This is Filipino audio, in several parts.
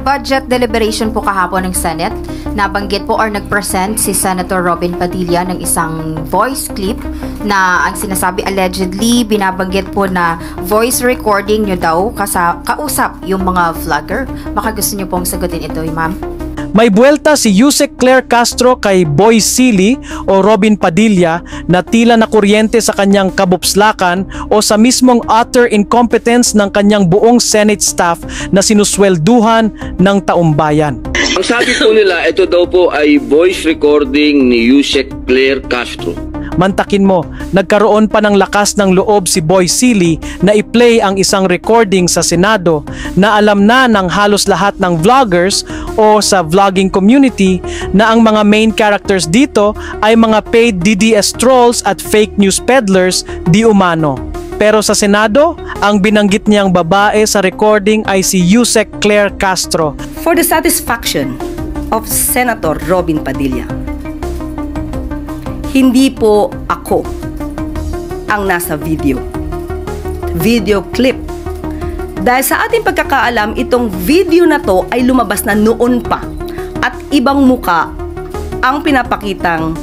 budget deliberation po kahapon ng Senate, nabanggit po or nag-present si Senator Robin Padilla ng isang voice clip na ang sinasabi allegedly binabanggit po na voice recording nyo daw kausap yung mga vlogger. Baka gusto nyo pong sagutin ito, ma'am. May buwelta si Yusek Claire Castro kay Boy Silly o Robin Padilla na tila na kuryente sa kanyang kabupslakan o sa mismong utter incompetence ng kanyang buong Senate staff na sinuswelduhan ng taumbayan. Ang sabi po nila, ito daw po ay voice recording ni Yusek Claire Castro. Mantakin mo, nagkaroon pa ng lakas ng loob si Boy Silly na i-play ang isang recording sa Senado na alam na ng halos lahat ng vloggers o sa vlogging community na ang mga main characters dito ay mga paid DDS trolls at fake news peddlers di umano. Pero sa Senado, ang binanggit niyang babae sa recording ay si Yusek Claire Castro. For the satisfaction of Senator Robin Padilla, hindi po ako ang nasa video clip. Dahil sa ating pagkakaalam, itong video na to ay lumabas na noon pa at ibang muka ang pinapakitang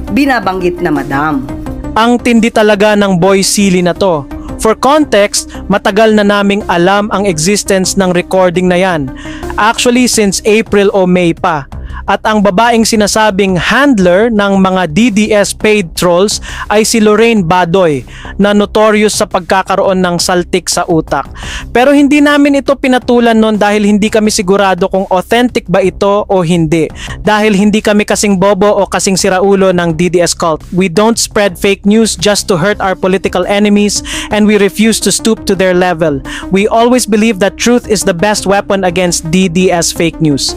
binabanggit na madam. Ang tindi talaga ng Boy Silly na to. For context, matagal na naming alam ang existence ng recording na yan. Actually, since April o May pa. At ang babaeng sinasabing handler ng mga DDS paid trolls ay si Lorraine Badoy na notorious sa pagkakaroon ng saltik sa utak. Pero hindi namin ito pinatulan noon dahil hindi kami sigurado kung authentic ba ito o hindi. Dahil hindi kami kasing bobo o kasing siraulo ng DDS cult. We don't spread fake news just to hurt our political enemies and we refuse to stoop to their level. We always believe that truth is the best weapon against DDS fake news.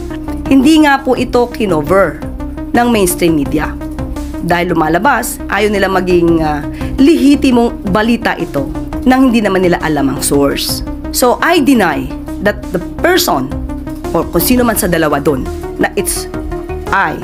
Hindi nga po ito kinover ng mainstream media. Dahil lumalabas, ayaw nila maging lihitimong balita ito nang hindi naman nila alam ang source. So I deny that the person or kung sino man sa dalawa doon na it's I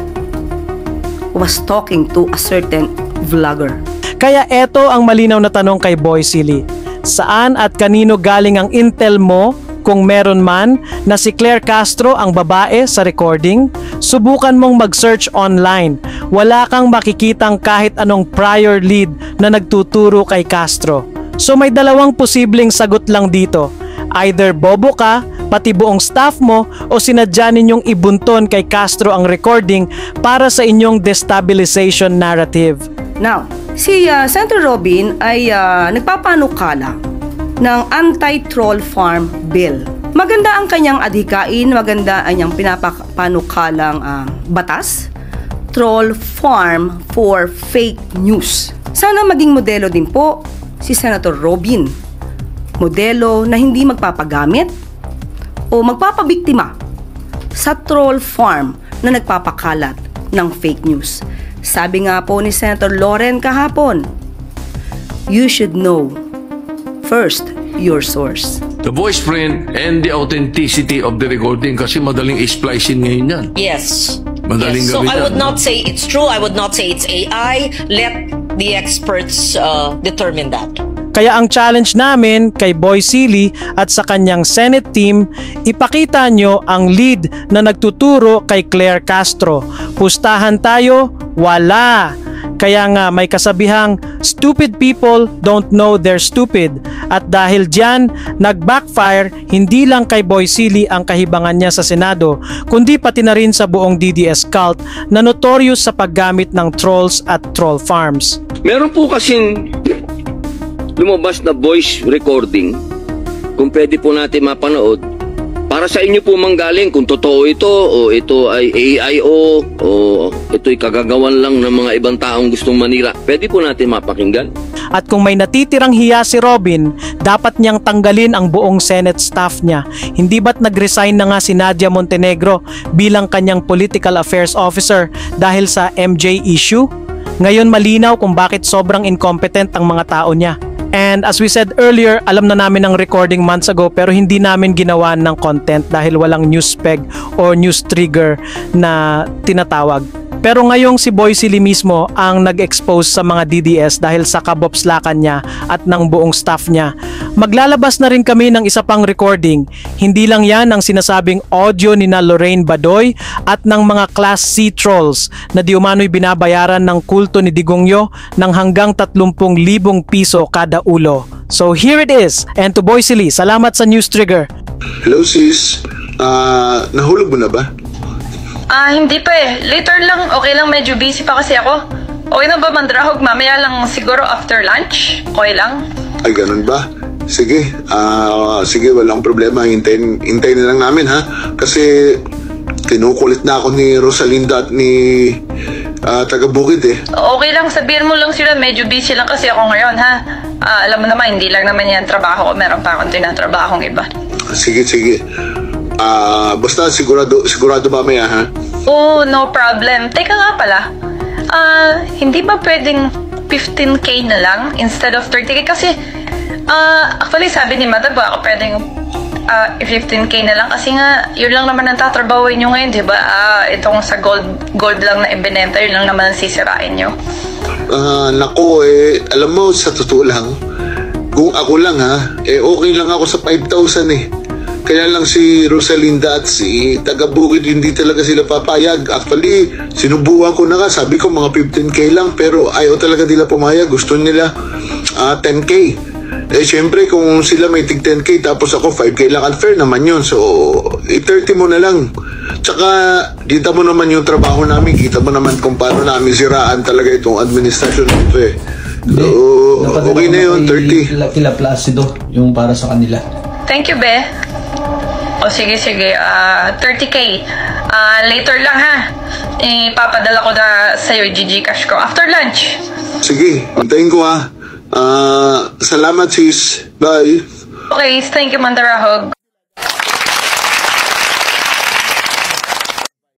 was talking to a certain vlogger. Kaya eto ang malinaw na tanong kay Boy Silly. Saan at kanino galing ang intel mo kung meron man na si Claire Castro ang babae sa recording? Subukan mong mag-search online. Wala kang makikitang kahit anong prior lead na nagtuturo kay Castro. So may dalawang posibleng sagot lang dito. Either bobo ka, pati buong staff mo, o sinadya ninyong ibunton kay Castro ang recording para sa inyong destabilization narrative. Now, si Senator Robin ay nagpapanukala ng anti-troll farm bill. Maganda ang kanyang adhikain, maganda ang kanyang pinapanukalang batas, troll farm for fake news. Sana maging modelo din po si Senator Robin. Modelo na hindi magpapagamit o magpapabiktima sa troll farm na nagpapakalat ng fake news. Sabi nga po ni Senator Loren kahapon, you should know first your source. The voice print and the authenticity of the recording kasi madaling i-splicing ngayon yan. Yes. Madaling yes. So I would yan, not say it's true. I would not say it's AI. Let the experts determine that. Kaya ang challenge namin kay Boy Silly at sa kanyang Senate team, ipakita nyo ang lead na nagtuturo kay Claire Castro. Pustahan tayo? Wala! Kaya nga may kasabihang, stupid people don't know they're stupid. At dahil dyan, nag-backfire hindi lang kay Boy Silly ang kahibangan niya sa Senado, kundi pati na rin sa buong DDS cult na notorious sa paggamit ng trolls at troll farms. Meron po kasing lumabas na voice recording, kung pwede po natin mapanood, para sa inyo po manggaling kung totoo ito o ito ay AI o ito'y kagagawan lang ng mga ibang taong gustong manira. Pwede po natin mapakinggan. At kung may natitirang hiya si Robin, dapat niyang tanggalin ang buong Senate staff niya. Hindi ba't nag-resign na nga si Nadia Montenegro bilang kanyang political affairs officer dahil sa MJ issue? Ngayon malinaw kung bakit sobrang incompetent ang mga tao niya. And as we said earlier, alam na namin ang recording months ago pero hindi namin ginawa ng content dahil walang news peg o news trigger na tinatawag. Pero ngayong si Boy Silly mismo ang nag-expose sa mga DDS dahil sa kabopslakan niya at ng buong staff niya. Maglalabas na rin kami ng isa pang recording. Hindi lang yan ang sinasabing audio ni na Lorraine Badoy at ng mga Class C trolls na di umano'y binabayaran ng kulto ni Digongyo ng hanggang 30,000 piso kada ulo. So here it is. And to Boy Silly, salamat sa News Trigger. Hello sis, nahulog mo na ba? Hindi pa eh. Later lang, okay lang, medyo busy pa kasi ako. Okay na ba mandrahog? Mamaya lang siguro after lunch? Okay lang? Ay, ganun ba? Sige, sige, walang problema. Hintayin na lang namin ha. Kasi kinukulit na ako ni Rosalinda at ni taga-Bukid eh. Okay lang, sabihin mo lang sila, medyo busy lang kasi ako ngayon ha. Alam mo naman, hindi lang naman yan trabaho ko. Meron pa akong tinatrabahong iba. Sige. Basta sigurado mamaya ha. Oh, no problem. Teka nga pala. Hindi ba pwedeng 15K na lang instead of 30K? Kasi, actually sabi ni Madam, ako pwedeng 15K na lang kasi nga, yun lang naman ang tatrabawin nyo ngayon, di ba? Itong sa gold lang na ibinenta, yun lang naman ang sisirain nyo. Nako alam mo, sa totoo lang, kung ako lang ha, okay lang ako sa 5,000 eh. Kaya lang si Rosalinda at si taga-Bukid hindi talaga sila papayag. Actually, sinubukan ko na nga, sabi ko mga 15K lang, pero ayaw talaga nila pumayag. Gusto nila 10K. Siyempre kung sila may tig 10K tapos ako 5K lang, unfair naman yun. So 30 mo na lang. Tsaka kita mo naman yung trabaho namin, kita mo naman kung paano namin siraan talaga itong administrasyon nito eh. So okay na yun, 30. Kila Placido yung para sa kanila. Thank you, Be. O sige, 30K. Later lang ha. Ipapadala ko na sa'yo GCash ko after lunch. Sige, hintayin ko ha. Salamat sis. Bye. Okay, thank you, Mandarahog.